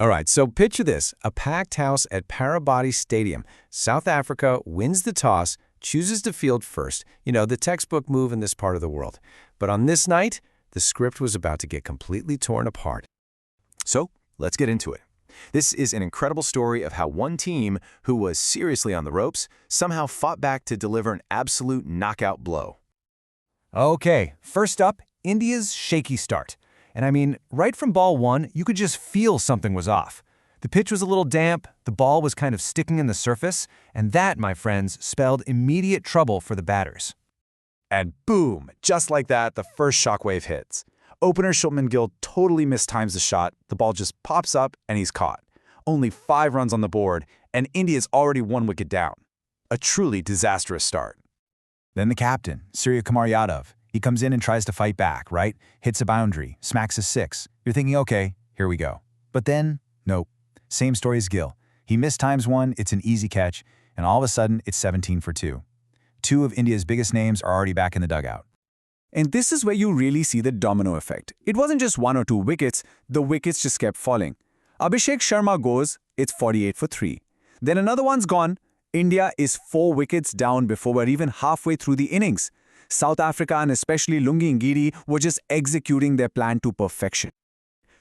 All right, so picture this, a packed house at Parabati Stadium. South Africa wins the toss, chooses to field first. You know, the textbook move in this part of the world. But on this night, the script was about to get completely torn apart. So, let's get into it. This is an incredible story of how one team, who was seriously on the ropes, somehow fought back to deliver an absolute knockout blow. Okay, first up, India's shaky start. And I mean, right from ball one, you could just feel something was off. The pitch was a little damp, the ball was kind of sticking in the surface, and that, my friends, spelled immediate trouble for the batters. And boom, just like that, the first shockwave hits. Opener Shubman Gill totally mistimes the shot, the ball just pops up and he's caught. Only 5 runs on the board, and India's already 1 wicket down. A truly disastrous start. Then the captain, Surya Kumar Yadav. He comes in and tries to fight back, right? Hits a boundary, smacks a 6. You're thinking, okay, here we go. But then, nope. Same story as Gill. He mistimes one, it's an easy catch, and all of a sudden, it's 17 for 2. 2 of India's biggest names are already back in the dugout. And this is where you really see the domino effect. It wasn't just 1 or 2 wickets, the wickets just kept falling. Abhishek Sharma goes, it's 48 for 3. Then another one's gone. India is 4 wickets down before we're even halfway through the innings. South Africa and especially Lungi Ngidi were just executing their plan to perfection.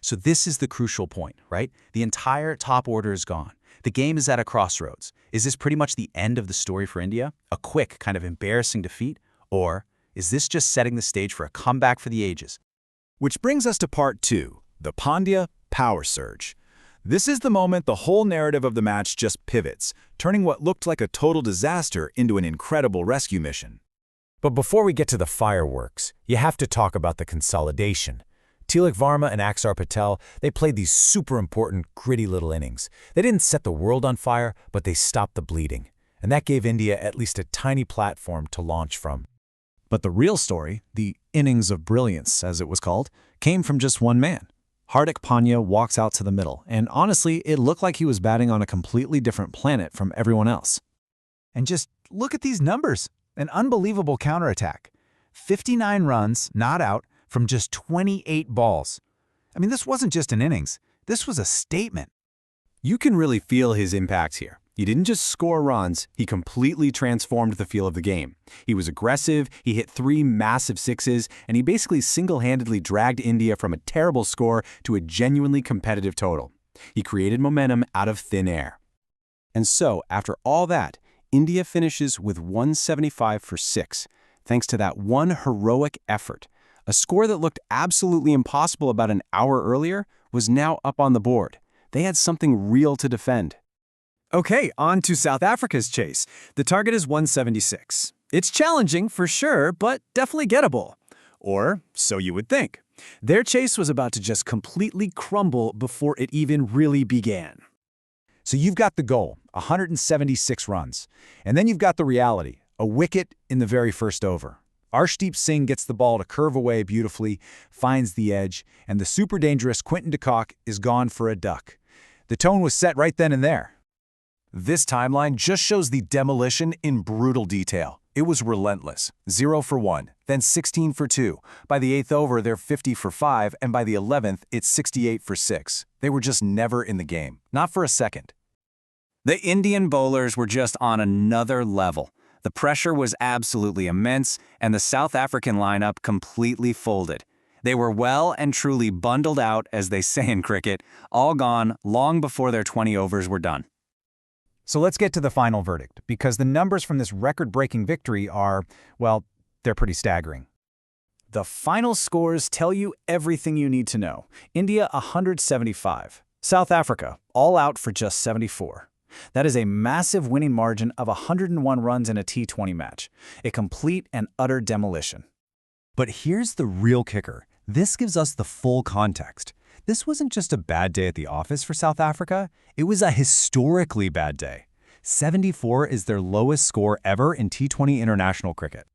So this is the crucial point, right? The entire top order is gone. The game is at a crossroads. Is this pretty much the end of the story for India? A quick, kind of embarrassing defeat? Or is this just setting the stage for a comeback for the ages? Which brings us to part 2, the Pandya power surge. This is the moment the whole narrative of the match just pivots, turning what looked like a total disaster into an incredible rescue mission. But before we get to the fireworks, you have to talk about the consolidation. Tilak Varma and Axar Patel, they played these super important, gritty little innings. They didn't set the world on fire, but they stopped the bleeding. And that gave India at least a tiny platform to launch from. But the real story, the innings of brilliance, as it was called, came from just one man. Hardik Pandya walks out to the middle, and honestly, it looked like he was batting on a completely different planet from everyone else. And just look at these numbers. An unbelievable counterattack. 59 runs, not out, from just 28 balls. I mean, this wasn't just an innings. This was a statement. You can really feel his impact here. He didn't just score runs, he completely transformed the feel of the game. He was aggressive, he hit 3 massive 6s, and he basically single-handedly dragged India from a terrible score to a genuinely competitive total. He created momentum out of thin air. And so, after all that, India finishes with 175 for 6, thanks to that one heroic effort. A score that looked absolutely impossible about an hour earlier was now up on the board. They had something real to defend. Okay, on to South Africa's chase. The target is 176. It's challenging for sure, but definitely gettable. Or so you would think. Their chase was about to just completely crumble before it even really began. So you've got the goal, 176 runs. And then you've got the reality, a wicket in the very first over. Arshdeep Singh gets the ball to curve away beautifully, finds the edge, and the super dangerous Quinton de Kock is gone for a duck. The tone was set right then and there. This timeline just shows the demolition in brutal detail. It was relentless. 0 for 1, then 16 for 2. By the 8th over, they're 50 for 5, and by the 11th, it's 68 for 6. They were just never in the game. Not for a second. The Indian bowlers were just on another level. The pressure was absolutely immense, and the South African lineup completely folded. They were well and truly bundled out, as they say in cricket, all gone long before their 20 overs were done. So let's get to the final verdict, because the numbers from this record-breaking victory are, well, they're pretty staggering. The final scores tell you everything you need to know. India 175. South Africa all out for just 74. That is a massive winning margin of 101 runs in a T20 match. A complete and utter demolition. But here's the real kicker. This gives us the full context. This wasn't just a bad day at the office for South Africa. It was a historically bad day. 74 is their lowest score ever in T20 international cricket.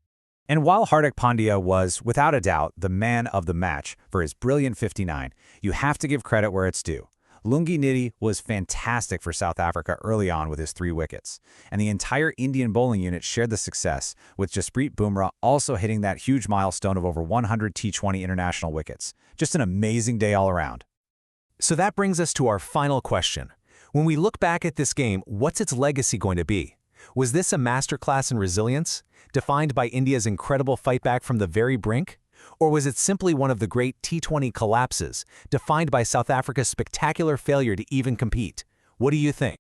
And while Hardik Pandya was, without a doubt, the man of the match for his brilliant 59, you have to give credit where it's due. Lungi Ngidi was fantastic for South Africa early on with his 3 wickets, and the entire Indian bowling unit shared the success, with Jasprit Bumrah also hitting that huge milestone of over 100 T20 international wickets. Just an amazing day all around. So that brings us to our final question. When we look back at this game, what's its legacy going to be? Was this a masterclass in resilience, defined by India's incredible fight back from the very brink? Or was it simply one of the great T20 collapses, defined by South Africa's spectacular failure to even compete? What do you think?